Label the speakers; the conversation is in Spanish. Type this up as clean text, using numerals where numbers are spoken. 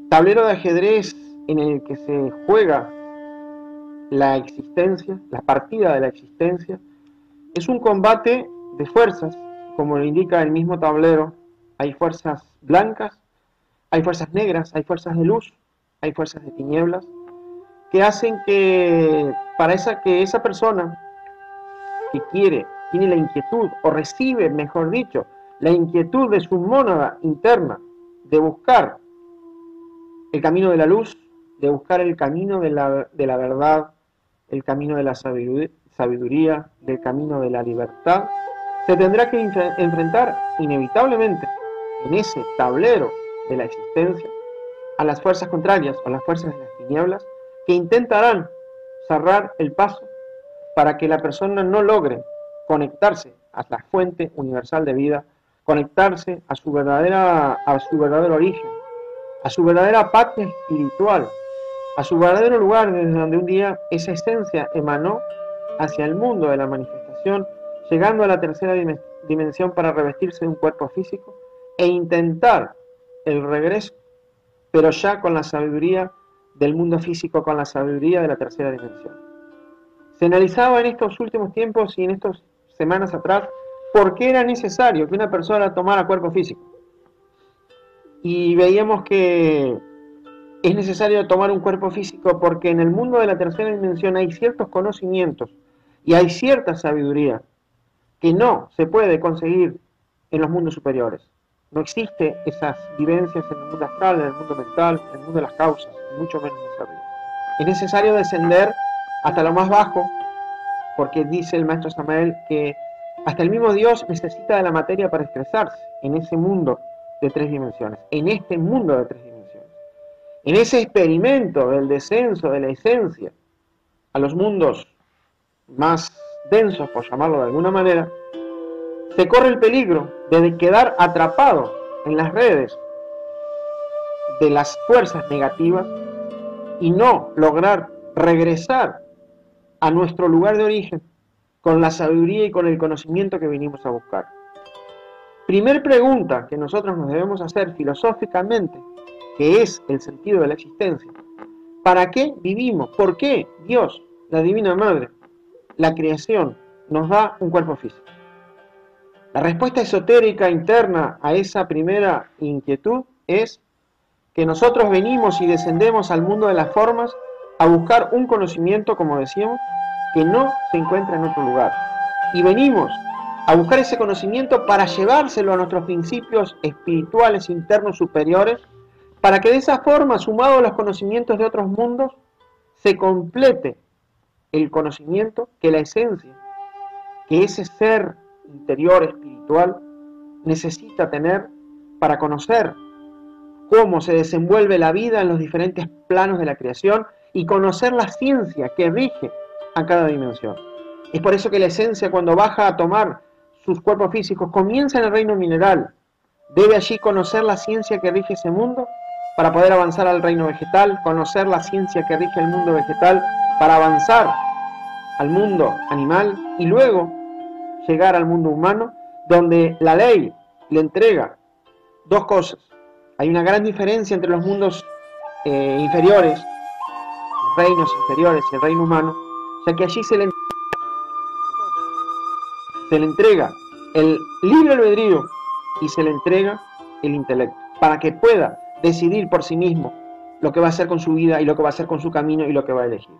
Speaker 1: tablero de ajedrez en el que se juega la existencia, la partida de la existencia, es un combate de fuerzas, como lo indica el mismo tablero. Hay fuerzas blancas, hay fuerzas negras, hay fuerzas de luz, hay fuerzas de tinieblas, que hacen que esa persona que tiene la inquietud, o recibe, mejor dicho, la inquietud de su mónada interna de buscar el camino de la luz, de buscar el camino de la verdad, el camino de la sabiduría, del camino de la libertad, se tendrá que enfrentar inevitablemente en ese tablero de la existencia a las fuerzas contrarias, a las fuerzas de las tinieblas, que intentarán cerrar el paso para que la persona no logre conectarse a la fuente universal de vida, conectarse a su verdadero origen, a su verdadera patria espiritual, a su verdadero lugar desde donde un día esa esencia emanó hacia el mundo de la manifestación, llegando a la tercera dimensión para revestirse de un cuerpo físico e intentar el regreso, pero ya con la sabiduría del mundo físico, con la sabiduría de la tercera dimensión. Se analizaba en estos últimos tiempos y en estas semanas atrás por qué era necesario que una persona tomara cuerpo físico. Y veíamos que es necesario tomar un cuerpo físico porque en el mundo de la tercera dimensión hay ciertos conocimientos y hay cierta sabiduría que no se puede conseguir en los mundos superiores. No existe esas vivencias en el mundo astral, en el mundo mental, en el mundo de las causas, mucho menos en esa vida. Es necesario descender hasta lo más bajo, porque dice el maestro Samael que hasta el mismo Dios necesita de la materia para expresarse en ese mundo de tres dimensiones, en este mundo de tres dimensiones. En ese experimento del descenso de la esencia a los mundos más densos, por llamarlo de alguna manera, se corre el peligro de quedar atrapado en las redes de las fuerzas negativas y no lograr regresar a nuestro lugar de origen con la sabiduría y con el conocimiento que vinimos a buscar. Primer pregunta que nosotros nos debemos hacer filosóficamente, que es el sentido de la existencia. ¿Para qué vivimos? ¿Por qué Dios, la Divina Madre, la creación, nos da un cuerpo físico? La respuesta esotérica interna a esa primera inquietud es que nosotros venimos y descendemos al mundo de las formas a buscar un conocimiento, como decíamos, que no se encuentra en otro lugar. Y venimos a buscar ese conocimiento para llevárselo a nuestros principios espirituales internos superiores, para que de esa forma, sumado a los conocimientos de otros mundos, se complete el conocimiento que la esencia, que ese ser interior espiritual necesita tener para conocer cómo se desenvuelve la vida en los diferentes planos de la creación y conocer la ciencia que rige a cada dimensión. Es por eso que la esencia, cuando baja a tomar sus cuerpos físicos, comienza en el reino mineral. Debe allí conocer la ciencia que rige ese mundo para poder avanzar al reino vegetal, conocer la ciencia que rige el mundo vegetal para avanzar al mundo animal y luego llegar al mundo humano, donde la ley le entrega dos cosas. Hay una gran diferencia entre los mundos inferiores, los reinos inferiores y el reino humano, ya que allí se le entrega el libre albedrío y se le entrega el intelecto, para que pueda decidir por sí mismo lo que va a hacer con su vida y lo que va a hacer con su camino y lo que va a elegir.